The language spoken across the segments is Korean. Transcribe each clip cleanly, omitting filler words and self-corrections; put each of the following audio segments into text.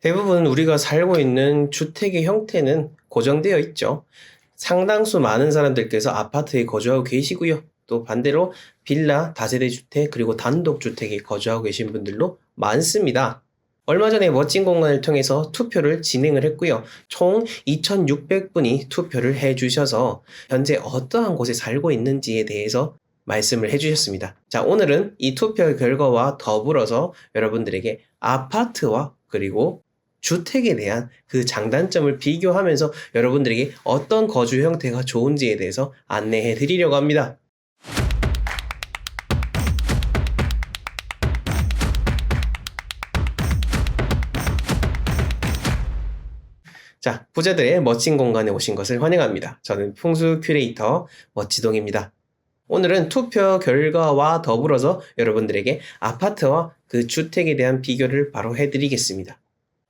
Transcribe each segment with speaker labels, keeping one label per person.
Speaker 1: 대부분 우리가 살고 있는 주택의 형태는 고정되어 있죠. 상당수 많은 사람들께서 아파트에 거주하고 계시고요. 또 반대로 빌라, 다세대 주택, 그리고 단독주택에 거주하고 계신 분들도 많습니다. 얼마 전에 멋진 공간을 통해서 투표를 진행을 했고요. 총 2,600분이 투표를 해주셔서 현재 어떠한 곳에 살고 있는지에 대해서 말씀을 해주셨습니다. 자, 오늘은 이 투표 결과와 더불어서 여러분들에게 아파트와 그리고 주택에 대한 그 장단점을 비교하면서 여러분들에게 어떤 거주 형태가 좋은지에 대해서 안내해 드리려고 합니다. 자, 부자들의 멋진 공간에 오신 것을 환영합니다. 저는 풍수 큐레이터 멋지동입니다. 오늘은 투표 결과와 더불어서 여러분들에게 아파트와 그 주택에 대한 비교를 바로 해드리겠습니다.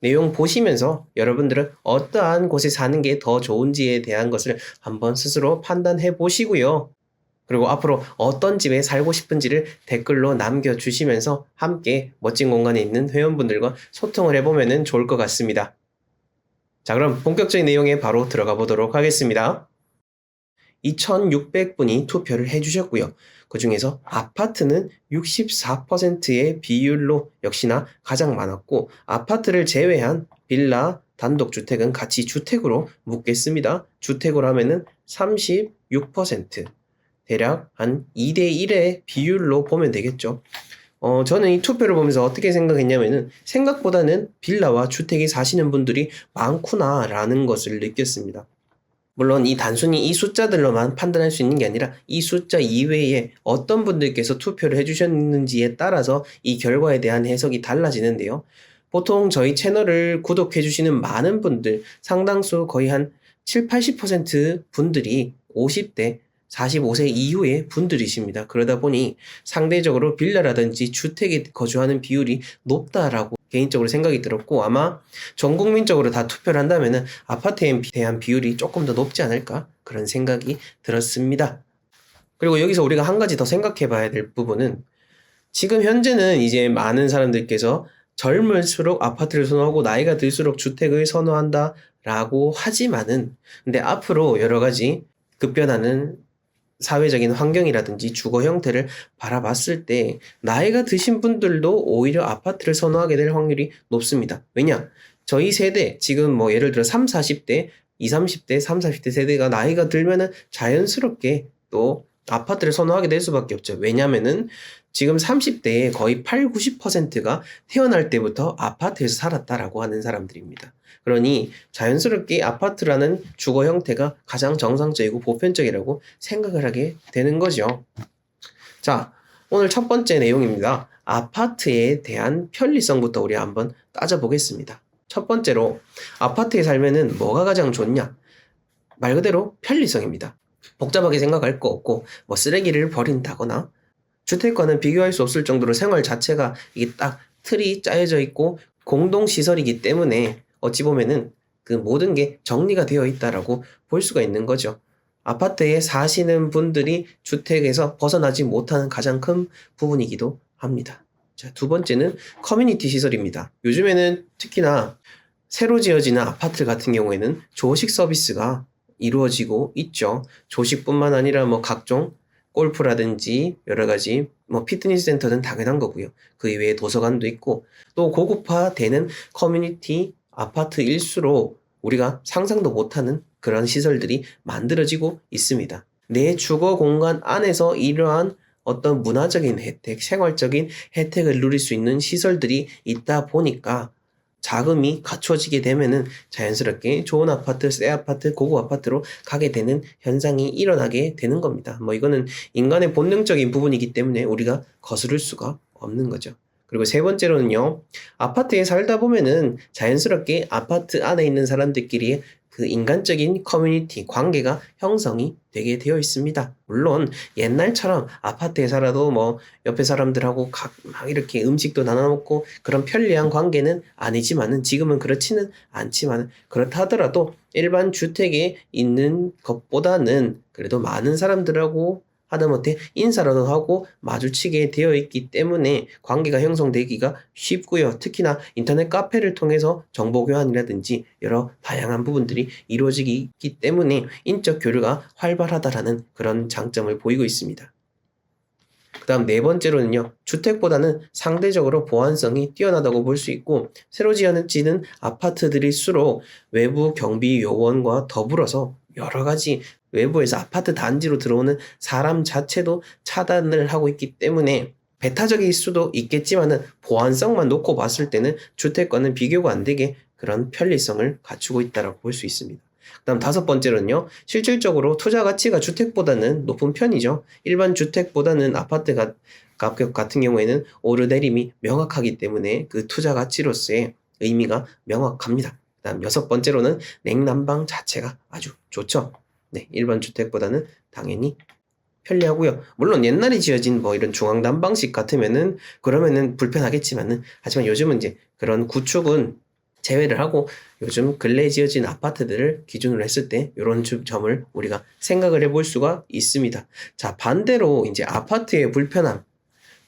Speaker 1: 내용 보시면서 여러분들은 어떠한 곳에 사는 게 더 좋은지에 대한 것을 한번 스스로 판단해 보시고요. 그리고 앞으로 어떤 집에 살고 싶은지를 댓글로 남겨주시면서 함께 멋진 공간에 있는 회원분들과 소통을 해보면 좋을 것 같습니다. 자, 그럼 본격적인 내용에 바로 들어가 보도록 하겠습니다. 2,600분이 투표를 해주셨고요. 그 중에서 아파트는 64%의 비율로 역시나 가장 많았고, 아파트를 제외한 빌라, 단독주택은 같이 주택으로 묻겠습니다. 주택으로 하면은 36%, 대략 한 2대1의 비율로 보면 되겠죠. 저는 이 투표를 보면서 어떻게 생각했냐면은 생각보다는 빌라와 주택에 사시는 분들이 많구나라는 것을 느꼈습니다. 물론 이 단순히 이 숫자들로만 판단할 수 있는 게 아니라 이 숫자 이외에 어떤 분들께서 투표를 해주셨는지에 따라서 이 결과에 대한 해석이 달라지는데요. 보통 저희 채널을 구독해 주시는 많은 분들, 상당수 거의 한 7, 80% 분들이 50대, 45세 이후의 분들이십니다. 그러다 보니 상대적으로 빌라라든지 주택에 거주하는 비율이 높다라고 개인적으로 생각이 들었고, 아마 전 국민적으로 다 투표를 한다면 아파트에 대한 비율이 조금 더 높지 않을까 그런 생각이 들었습니다. 그리고 여기서 우리가 한 가지 더 생각해 봐야 될 부분은, 지금 현재는 이제 많은 사람들께서 젊을수록 아파트를 선호하고 나이가 들수록 주택을 선호한다 라고 하지만은, 근데 앞으로 여러 가지 급변하는 사회적인 환경이라든지 주거 형태를 바라봤을 때 나이가 드신 분들도 오히려 아파트를 선호하게 될 확률이 높습니다. 왜냐? 저희 세대, 지금 뭐 예를 들어 3, 40대, 2, 30대, 3, 40대 세대가 나이가 들면은 자연스럽게 또 아파트를 선호하게 될 수밖에 없죠. 왜냐면은 지금 30대의 거의 8, 90%가 태어날 때부터 아파트에서 살았다라고 하는 사람들입니다. 그러니 자연스럽게 아파트라는 주거 형태가 가장 정상적이고 보편적이라고 생각을 하게 되는 거죠. 자, 오늘 첫 번째 내용입니다. 아파트에 대한 편리성부터 우리 한번 따져보겠습니다. 첫 번째로 아파트에 살면은 뭐가 가장 좋냐? 말 그대로 편리성입니다. 복잡하게 생각할 거 없고 뭐 쓰레기를 버린다거나 주택과는 비교할 수 없을 정도로 생활 자체가 이게 딱 틀이 짜여져 있고 공동시설이기 때문에 어찌 보면은 그 모든 게 정리가 되어 있다라고 볼 수가 있는 거죠. 아파트에 사시는 분들이 주택에서 벗어나지 못하는 가장 큰 부분이기도 합니다. 자, 두 번째는 커뮤니티 시설입니다. 요즘에는 특히나 새로 지어지는 아파트 같은 경우에는 조식 서비스가 이루어지고 있죠. 조식뿐만 아니라 뭐 각종 골프라든지 여러 가지 뭐 피트니스 센터는 당연한 거고요. 그 이외에 도서관도 있고 또 고급화되는 커뮤니티 아파트일수록 우리가 상상도 못하는 그런 시설들이 만들어지고 있습니다. 내 주거 공간 안에서 이러한 어떤 문화적인 혜택, 생활적인 혜택을 누릴 수 있는 시설들이 있다 보니까 자금이 갖춰지게 되면은 자연스럽게 좋은 아파트, 새 아파트, 고급 아파트로 가게 되는 현상이 일어나게 되는 겁니다. 뭐 이거는 인간의 본능적인 부분이기 때문에 우리가 거스를 수가 없는 거죠. 그리고 세 번째로는요, 아파트에 살다 보면은 자연스럽게 아파트 안에 있는 사람들끼리 그 인간적인 커뮤니티, 관계가 형성이 되게 되어 있습니다. 물론 옛날처럼 아파트에 살아도 뭐 옆에 사람들하고 막 이렇게 음식도 나눠 먹고 그런 편리한 관계는 아니지만은, 지금은 그렇지는 않지만 그렇다 하더라도 일반 주택에 있는 것보다는 그래도 많은 사람들하고 하다못해 인사라도 하고 마주치게 되어 있기 때문에 관계가 형성되기가 쉽고요. 특히나 인터넷 카페를 통해서 정보 교환이라든지 여러 다양한 부분들이 이루어지기 때문에 인적 교류가 활발하다라는 그런 장점을 보이고 있습니다. 그 다음 네 번째로는요, 주택보다는 상대적으로 보안성이 뛰어나다고 볼 수 있고, 새로 지어지는 아파트들일수록 외부 경비 요원과 더불어서 여러 가지 외부에서 아파트 단지로 들어오는 사람 자체도 차단을 하고 있기 때문에 배타적일 수도 있겠지만은 보안성만 놓고 봤을 때는 주택과는 비교가 안 되게 그런 편리성을 갖추고 있다고 볼 수 있습니다. 그 다음 다섯 번째로는요, 실질적으로 투자 가치가 주택보다는 높은 편이죠. 일반 주택보다는 아파트 가격 같은 경우에는 오르내림이 명확하기 때문에 그 투자 가치로서의 의미가 명확합니다. 그 다음 여섯 번째로는 냉난방 자체가 아주 좋죠. 네, 일반 주택보다는 당연히 편리하고요. 물론 옛날에 지어진 뭐 이런 중앙난방식 같으면은 그러면은 불편하겠지만은, 하지만 요즘은 이제 그런 구축은 제외를 하고 요즘 근래 지어진 아파트들을 기준으로 했을 때 이런 점을 우리가 생각을 해볼 수가 있습니다. 자, 반대로 이제 아파트의 불편함,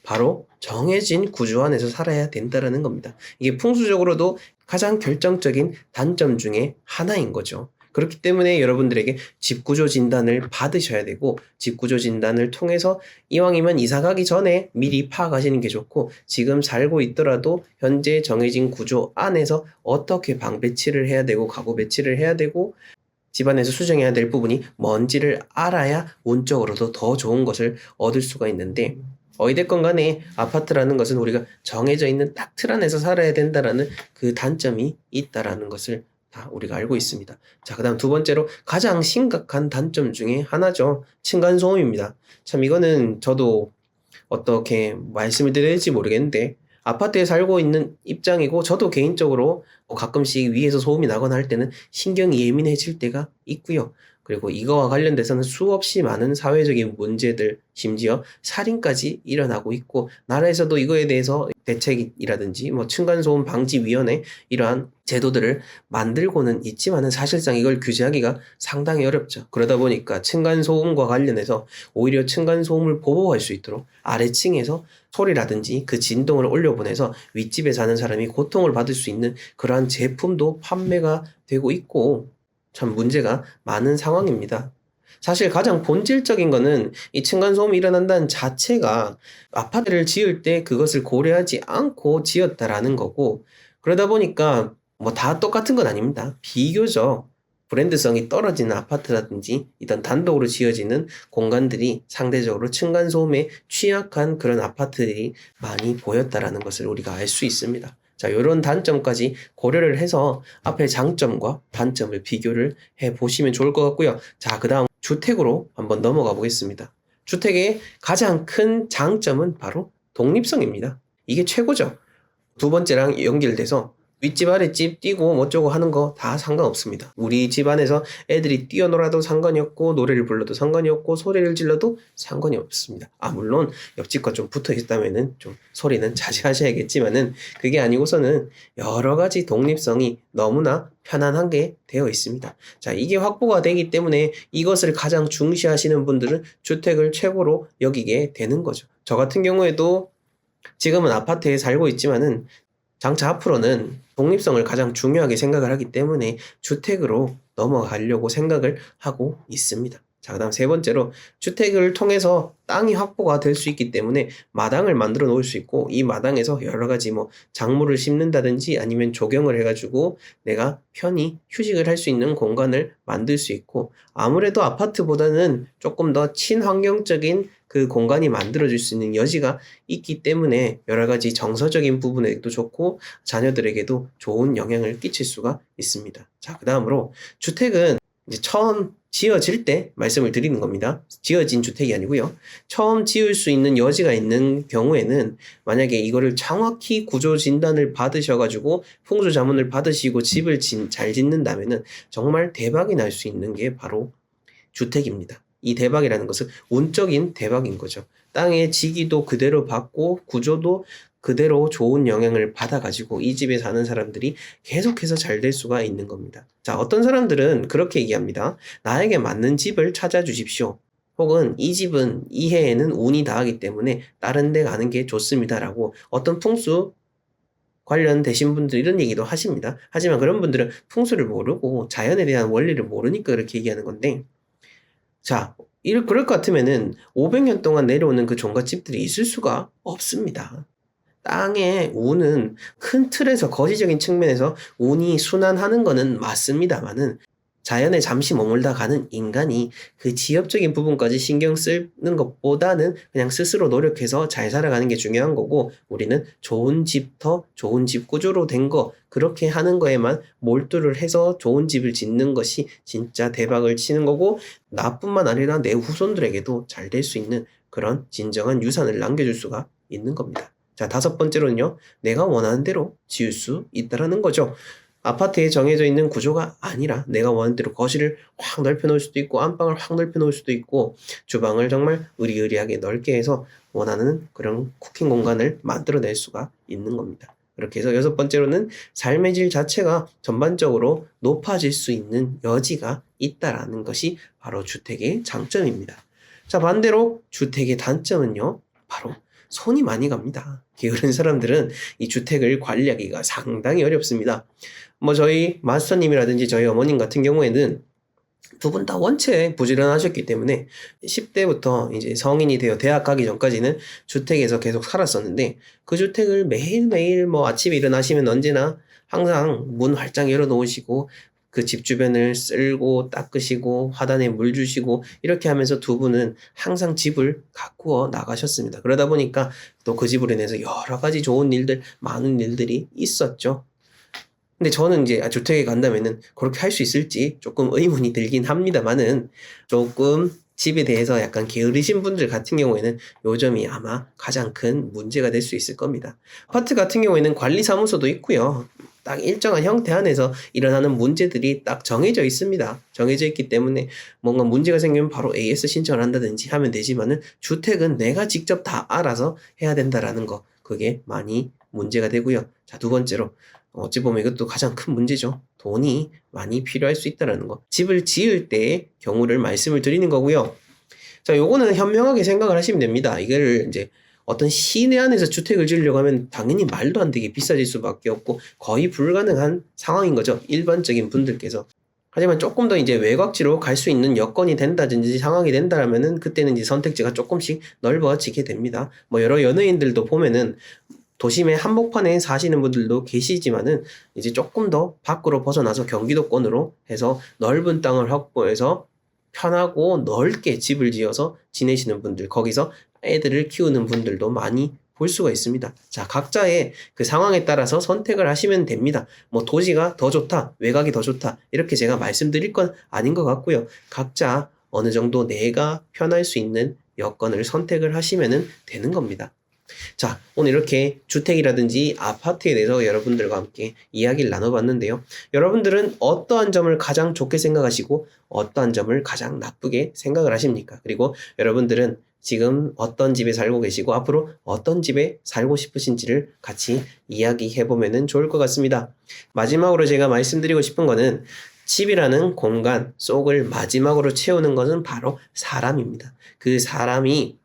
Speaker 1: 바로 정해진 구조 안에서 살아야 된다는 겁니다. 이게 풍수적으로도 가장 결정적인 단점 중에 하나인 거죠. 그렇기 때문에 여러분들에게 집구조 진단을 받으셔야 되고, 집구조 진단을 통해서 이왕이면 이사 가기 전에 미리 파악하시는 게 좋고, 지금 살고 있더라도 현재 정해진 구조 안에서 어떻게 방 배치를 해야 되고 가구 배치를 해야 되고 집안에서 수정해야 될 부분이 뭔지를 알아야 운적으로도 더 좋은 것을 얻을 수가 있는데, 어찌됐건 간에 아파트라는 것은 우리가 정해져 있는 딱 틀 안에서 살아야 된다라는 그 단점이 있다라는 것을 다 우리가 알고 있습니다. 자, 그 다음 두 번째로 가장 심각한 단점 중에 하나죠. 층간소음입니다. 참 이거는 저도 어떻게 말씀을 드려야 될지 모르겠는데, 아파트에 살고 있는 입장이고 저도 개인적으로 가끔씩 위에서 소음이 나거나 할 때는 신경이 예민해질 때가 있고요. 그리고 이거와 관련돼서는 수없이 많은 사회적인 문제들, 심지어 살인까지 일어나고 있고, 나라에서도 이거에 대해서 대책이라든지 뭐 층간소음 방지위원회 이러한 제도들을 만들고는 있지만은 사실상 이걸 규제하기가 상당히 어렵죠. 그러다 보니까 층간소음과 관련해서 오히려 층간소음을 보호할 수 있도록 아래층에서 소리라든지 그 진동을 올려보내서 윗집에 사는 사람이 고통을 받을 수 있는 그러한 제품도 판매가 되고 있고, 참 문제가 많은 상황입니다. 사실 가장 본질적인 거는 이 층간소음이 일어난다는 자체가 아파트를 지을 때 그것을 고려하지 않고 지었다라는 거고, 그러다 보니까 뭐 다 똑같은 건 아닙니다. 비교적 브랜드성이 떨어지는 아파트라든지 이런 단독으로 지어지는 공간들이 상대적으로 층간소음에 취약한 그런 아파트들이 많이 보였다라는 것을 우리가 알 수 있습니다. 자, 이런 단점까지 고려를 해서 앞에 장점과 단점을 비교를 해 보시면 좋을 것 같고요. 자, 그 다음 주택으로 한번 넘어가 보겠습니다. 주택의 가장 큰 장점은 바로 독립성입니다. 이게 최고죠. 두 번째랑 연결돼서 윗집 아랫집 뛰고 뭐쩌고 하는 거 다 상관없습니다. 우리 집 안에서 애들이 뛰어놀아도 상관이 없고, 노래를 불러도 상관이 없고, 소리를 질러도 상관이 없습니다. 물론 옆집과 좀 붙어 있다면은 좀 소리는 자제하셔야겠지만은, 그게 아니고서는 여러 가지 독립성이 너무나 편안한 게 되어 있습니다. 자, 이게 확보가 되기 때문에 이것을 가장 중시하시는 분들은 주택을 최고로 여기게 되는 거죠. 저 같은 경우에도 지금은 아파트에 살고 있지만은 장차 앞으로는 독립성을 가장 중요하게 생각을 하기 때문에 주택으로 넘어가려고 생각을 하고 있습니다. 자, 그 다음 세 번째로 주택을 통해서 땅이 확보가 될 수 있기 때문에 마당을 만들어 놓을 수 있고, 이 마당에서 여러 가지 뭐 작물을 심는다든지 아니면 조경을 해가지고 내가 편히 휴식을 할 수 있는 공간을 만들 수 있고, 아무래도 아파트보다는 조금 더 친환경적인 그 공간이 만들어질 수 있는 여지가 있기 때문에 여러 가지 정서적인 부분에도 좋고 자녀들에게도 좋은 영향을 끼칠 수가 있습니다. 자, 그 다음으로 주택은 이제 처음 지어질 때 말씀을 드리는 겁니다. 지어진 주택이 아니고요. 처음 지을 수 있는 여지가 있는 경우에는 만약에 이거를 정확히 구조 진단을 받으셔가지고 풍수 자문을 받으시고 집을 잘 짓는다면은 정말 대박이 날 수 있는 게 바로 주택입니다. 이 대박이라는 것은 운적인 대박인 거죠. 땅의 지기도 그대로 받고 구조도 그대로 좋은 영향을 받아가지고 이 집에 사는 사람들이 계속해서 잘 될 수가 있는 겁니다. 자, 어떤 사람들은 그렇게 얘기합니다. 나에게 맞는 집을 찾아주십시오. 혹은 이 집은 이 해에는 운이 다하기 때문에 다른 데 가는 게 좋습니다라고 어떤 풍수 관련되신 분들 이런 얘기도 하십니다. 하지만 그런 분들은 풍수를 모르고 자연에 대한 원리를 모르니까 그렇게 얘기하는 건데, 자, 그럴 것 같으면은 500년 동안 내려오는 그 종갓집들이 있을 수가 없습니다. 땅의 운은 큰 틀에서 거시적인 측면에서 운이 순환하는 거는 맞습니다만은 자연에 잠시 머물다 가는 인간이 그 지엽적인 부분까지 신경 쓰는 것보다는 그냥 스스로 노력해서 잘 살아가는 게 중요한 거고, 우리는 좋은 집터 좋은 집 구조로 된 거 그렇게 하는 거에만 몰두를 해서 좋은 집을 짓는 것이 진짜 대박을 치는 거고, 나뿐만 아니라 내 후손들에게도 잘 될 수 있는 그런 진정한 유산을 남겨줄 수가 있는 겁니다. 자, 5번째로는요, 내가 원하는 대로 지을 수 있다라는 거죠. 아파트에 정해져 있는 구조가 아니라 내가 원하는 대로 거실을 확 넓혀 놓을 수도 있고, 안방을 확 넓혀 놓을 수도 있고, 주방을 정말 의리의리하게 넓게 해서 원하는 그런 쿠킹 공간을 만들어낼 수가 있는 겁니다. 그렇게 해서 6번째로는 삶의 질 자체가 전반적으로 높아질 수 있는 여지가 있다라는 것이 바로 주택의 장점입니다. 자, 반대로 주택의 단점은요, 바로 손이 많이 갑니다. 게으른 사람들은 이 주택을 관리하기가 상당히 어렵습니다. 저희 마스터님이라든지 저희 어머님 같은 경우에는 두 분 다 원체 부지런하셨기 때문에 10대부터 이제 성인이 되어 대학 가기 전까지는 주택에서 계속 살았었는데, 그 주택을 매일매일 아침에 일어나시면 언제나 항상 문 활짝 열어놓으시고 그 집 주변을 쓸고 닦으시고 화단에 물 주시고 이렇게 하면서 두 분은 항상 집을 가꾸어 나가셨습니다. 그러다 보니까 또 그 집으로 인해서 여러 가지 좋은 일들, 많은 일들이 있었죠. 근데 저는 이제 주택에 간다면은 그렇게 할 수 있을지 조금 의문이 들긴 합니다만은, 조금 집에 대해서 약간 게으르신 분들 같은 경우에는 요 점이 아마 가장 큰 문제가 될 수 있을 겁니다. 아파트 같은 경우에는 관리사무소도 있고요. 딱 일정한 형태 안에서 일어나는 문제들이 딱 정해져 있습니다. 정해져 있기 때문에 뭔가 문제가 생기면 바로 AS 신청을 한다든지 하면 되지만은, 주택은 내가 직접 다 알아서 해야 된다라는 거, 그게 많이 문제가 되고요. 자, 2번째로 어찌 보면 이것도 가장 큰 문제죠. 돈이 많이 필요할 수 있다는 거. 집을 지을 때의 경우를 말씀을 드리는 거고요. 자, 요거는 현명하게 생각을 하시면 됩니다. 이거를 이제 어떤 시내 안에서 주택을 지으려고 하면 당연히 말도 안 되게 비싸질 수밖에 없고 거의 불가능한 상황인 거죠. 일반적인 분들께서. 하지만 조금 더 이제 외곽지로 갈 수 있는 여건이 된다든지 상황이 된다라면은 그때는 이제 선택지가 조금씩 넓어지게 됩니다. 여러 연예인들도 보면은 도심의 한복판에 사시는 분들도 계시지만은 이제 조금 더 밖으로 벗어나서 경기도권으로 해서 넓은 땅을 확보해서 편하고 넓게 집을 지어서 지내시는 분들, 거기서 애들을 키우는 분들도 많이 볼 수가 있습니다. 자, 각자의 그 상황에 따라서 선택을 하시면 됩니다. 도시가 더 좋다, 외곽이 더 좋다, 이렇게 제가 말씀드릴 건 아닌 것 같고요. 각자 어느 정도 내가 편할 수 있는 여건을 선택을 하시면 되는 겁니다. 자, 오늘 이렇게 주택이라든지 아파트에 대해서 여러분들과 함께 이야기를 나눠봤는데요. 여러분들은 어떠한 점을 가장 좋게 생각하시고 어떠한 점을 가장 나쁘게 생각을 하십니까? 그리고 여러분들은 지금 어떤 집에 살고 계시고 앞으로 어떤 집에 살고 싶으신지를 같이 이야기해보면 좋을 것 같습니다. 마지막으로 제가 말씀드리고 싶은 거는, 집이라는 공간 속을 마지막으로 채우는 것은 바로 사람입니다. 그 사람이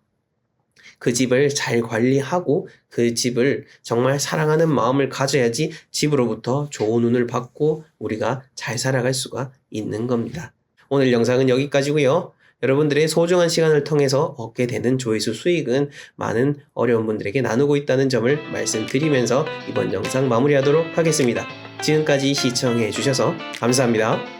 Speaker 1: 그 집을 잘 관리하고 그 집을 정말 사랑하는 마음을 가져야지 집으로부터 좋은 운을 받고 우리가 잘 살아갈 수가 있는 겁니다. 오늘 영상은 여기까지고요. 여러분들의 소중한 시간을 통해서 얻게 되는 조회수 수익은 많은 어려운 분들에게 나누고 있다는 점을 말씀드리면서 이번 영상 마무리하도록 하겠습니다. 지금까지 시청해 주셔서 감사합니다.